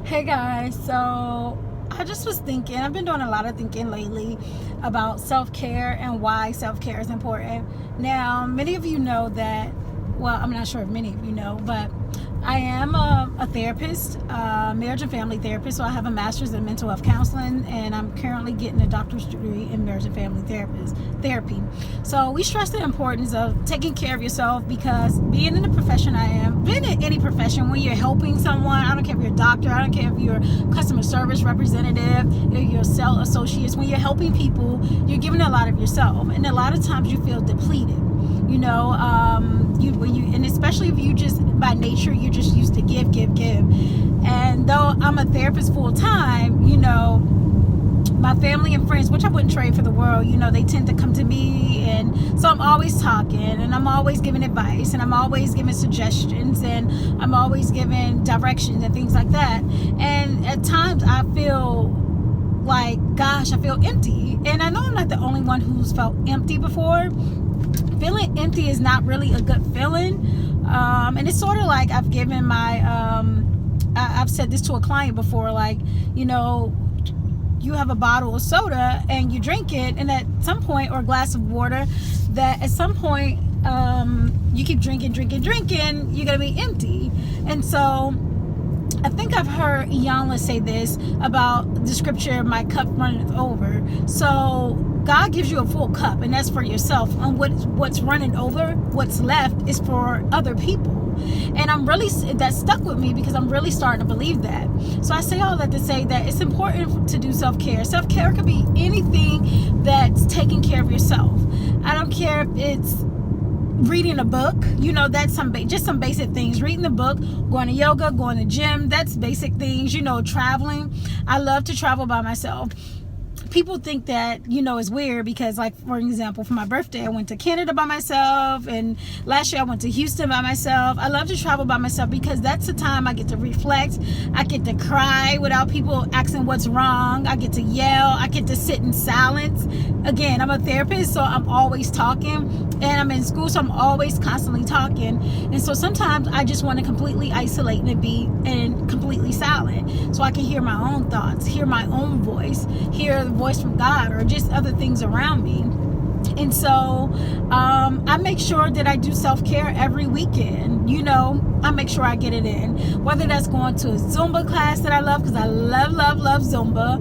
Hey guys, so I just was thinking, I've been doing a lot of thinking lately about self-care and why self-care is important. Now, many of you know that, well, I'm not sure if many of you know, but I am a therapist, marriage and family therapist. So I have a master's in mental health counseling, and I'm currently getting a doctor's degree in marriage and family therapy. So we stress the importance of taking care of yourself, because being in the profession I am, being in any profession, when you're helping someone, I don't care if you're a doctor, I don't care if you're a customer service representative, if you're sales associates, when you're helping people, you're giving a lot of yourself, and a lot of times you feel depleted. And especially if you just by nature you're just used to give. And though I'm a therapist full time, my family and friends, which I wouldn't trade for the world, they tend to come to me, and so I'm always talking, and I'm always giving advice, and I'm always giving suggestions, and I'm always giving directions and things like that. And at times I feel like, gosh, I feel empty. And I know I'm not the only one who's felt empty before. Feeling empty is not really a good feeling. And it's sort of like I've given I've said this to a client before, like, you have a bottle of soda and you drink it, and at some point, or a glass of water, that at some point, you keep drinking, you're going to be empty. And so I think I've heard Iyanla say this about the scripture, my cup runneth over. So God gives you a full cup, and that's for yourself. And what's running over, what's left, is for other people. And that stuck with me, because I'm really starting to believe that. So I say all that to say that it's important to do self-care. Self-care could be anything that's taking care of yourself. I don't care if it's reading a book, that's just some basic things. Reading the book, going to yoga, going to gym, that's basic things. Traveling. I love to travel by myself. People think that, it's weird because, like, for example, for my birthday, I went to Canada by myself, and last year I went to Houston by myself. I love to travel by myself because that's the time I get to reflect. I get to cry without people asking what's wrong. I get to yell. I get to sit in silence. Again, I'm a therapist, so I'm always talking, and I'm in school, so I'm always constantly talking. And so sometimes I just want to completely isolate and be completely silent, so I can hear my own thoughts, hear my own voice, hear the voice from God, or just other things around me. And so I make sure that I do self-care every weekend. I make sure I get it in, whether that's going to a Zumba class that I love, because I love Zumba.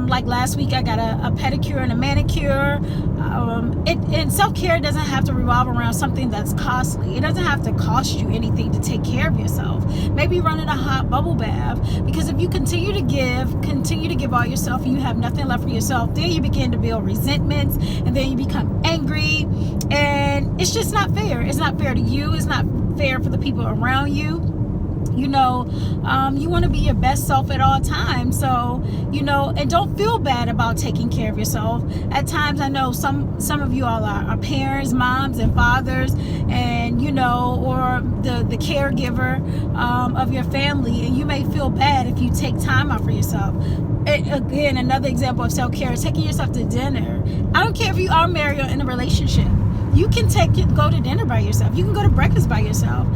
Like last week I got a pedicure and a manicure. And self-care doesn't have to revolve around something that's costly. It doesn't have to cost you anything to take care of yourself. Maybe running a hot bubble bath, because if you continue to give all yourself, and you have nothing left for yourself, then you begin to build resentments, and then you become angry, and it's just not fair. It's not fair to you. It's not fair for the people around you. You want to be your best self at all times. So, and don't feel bad about taking care of yourself. At times, I know some of you all are parents, moms and fathers, and, or the caregiver of your family, and you may feel bad if you take time out for yourself. Again, another example of self-care is taking yourself to dinner. I don't care if you are married or in a relationship. You can go to dinner by yourself. You can go to breakfast by yourself.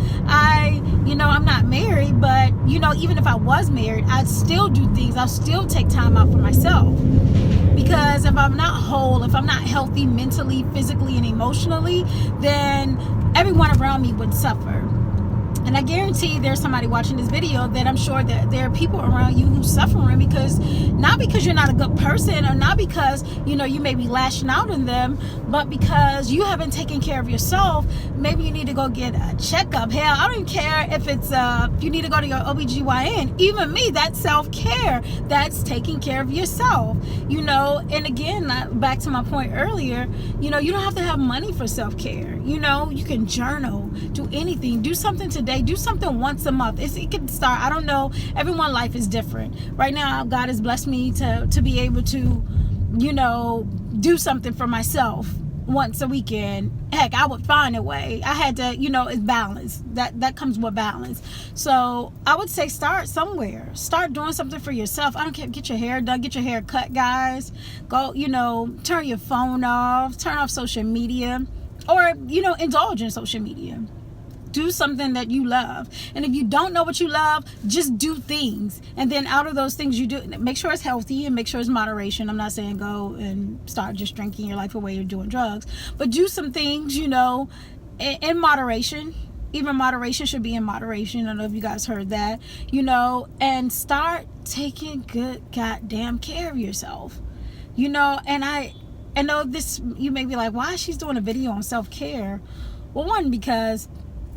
I'm not married, but, even if I was married, I'd still do things. I'll still take time out for myself. Because if I'm not whole, if I'm not healthy mentally, physically, and emotionally, then everyone around me would suffer. And I guarantee there's somebody watching this video that I'm sure that there are people around you who's suffering, not because you're not a good person, or not because, you may be lashing out on them, but because you haven't taken care of yourself. Maybe you need to go get a checkup. Hell, I don't even care if it's, you need to go to your OBGYN. Even me, that's self-care. That's taking care of yourself, and again, back to my point earlier, you don't have to have money for self-care. You can journal, do anything, do something today. Do something once a month. It can start, I don't know, everyone's life is different. Right now, God has blessed me to be able to, do something for myself once a weekend. Heck, I would find a way. I had to, it's balance. That comes with balance. So I would say start somewhere. Start doing something for yourself. I don't care. Get your hair done. Get your hair cut, guys. Go, turn your phone off. Turn off social media. Or, indulge in social media. Do something that you love. And if you don't know what you love, just do things. And then out of those things you do, make sure it's healthy and make sure it's moderation. I'm not saying go and start just drinking your life away or doing drugs, but do some things, you know, in moderation. Even moderation should be in moderation. I don't know if you guys heard that, you know, and start taking good goddamn care of yourself, you know. And I know this, you may be like, why she's doing a video on self-care? Well, one, because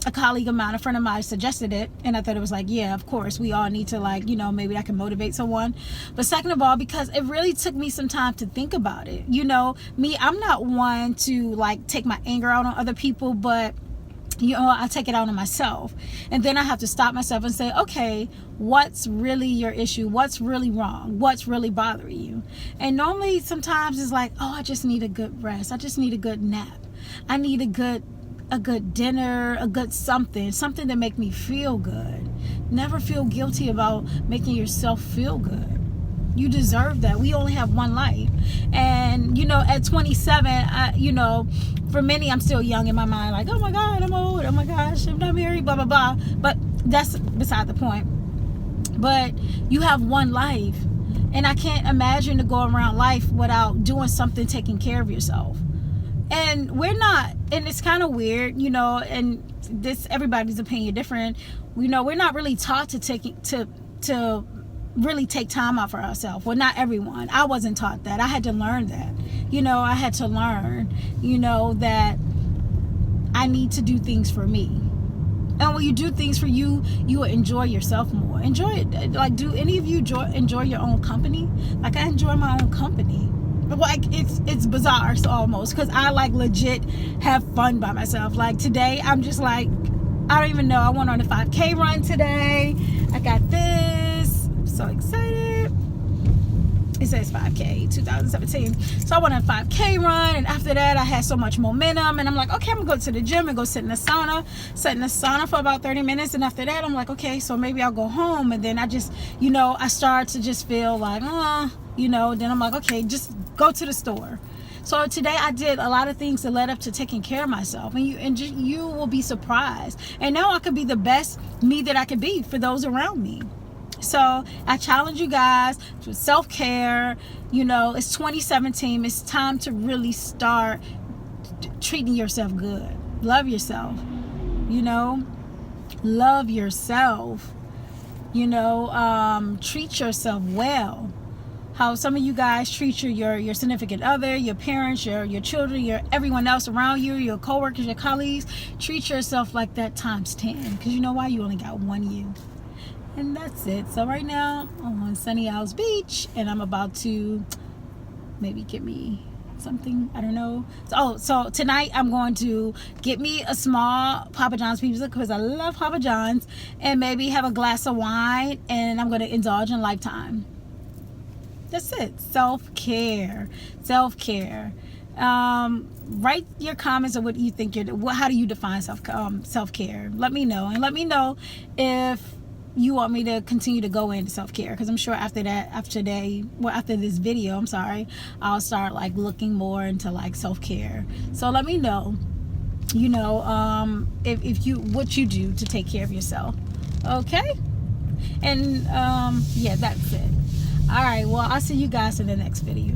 a colleague of mine, a friend of mine suggested it, and I thought it was like, yeah, of course, we all need to, like, you know, maybe I can motivate someone. But second of all, because it really took me some time to think about it. You know, me, I'm not one to like take my anger out on other people, but you know, I take it out on myself. And then I have to stop myself and say, okay, what's really your issue? What's really wrong? What's really bothering you? And normally sometimes it's like, oh, I just need a good rest. I just need a good nap. I need a good dinner, a good something that make me feel good. Never feel guilty about making yourself feel good. You deserve that. We only have one life. And, you know, at 27, you know, for many, I'm still young in my mind. Like, oh my God, I'm old. Oh my gosh, I'm not married, blah, blah, blah. But that's beside the point. But you have one life. And I can't imagine to go around life without doing something, taking care of yourself. And we're not, and it's kind of weird, you know, and this, everybody's opinion different. You know, we're not really taught to really take time out for ourselves. Well, not everyone. I wasn't taught that. I had to learn that. You know, I had to learn, you know, that I need to do things for me. And when you do things for you, you will enjoy yourself more. Enjoy it. Like, do any of you enjoy your own company? Like, I enjoy my own company. Like, it's bizarre almost, because I like legit have fun by myself. Like today, I'm just like, I don't even know. I went on a 5K run today. I got this. I'm so excited. It says 5K 2017. So I went on a 5K run, and after that I had so much momentum, and I'm like, okay, I'm gonna go to the gym and go sit in the sauna for about 30 minutes, and after that I'm like, okay, so maybe I'll go home. And then I just, you know, I start to just feel like, you know, then I'm like, okay, just go to the store. So today I did a lot of things that led up to taking care of myself, and you will be surprised. And now I could be the best me that I could be for those around me. So I challenge you guys to self-care. You know, it's 2017. It's time to really start treating yourself good. Love yourself. You know, love yourself. You know, treat yourself well. How some of you guys treat your significant other, your parents, your children, everyone else around you, your coworkers, your colleagues. Treat yourself like that times 10. Because you know why? You only got one you. And that's it. So right now I'm on Sunny Isles Beach, and I'm about to maybe get me something, I don't know. So tonight I'm going to get me a small Papa John's pizza, because I love Papa John's, and maybe have a glass of wine, and I'm going to indulge in Lifetime. That's it. Self-care. Write your comments of what you think how do you define self-care. Let me know, and let me know if you want me to continue to go into self-care, because I'm sure after this video, I'll start like looking more into like self-care. So let me know, you know, what you do to take care of yourself. Okay. And yeah, that's it. All right, well, I'll see you guys in the next video.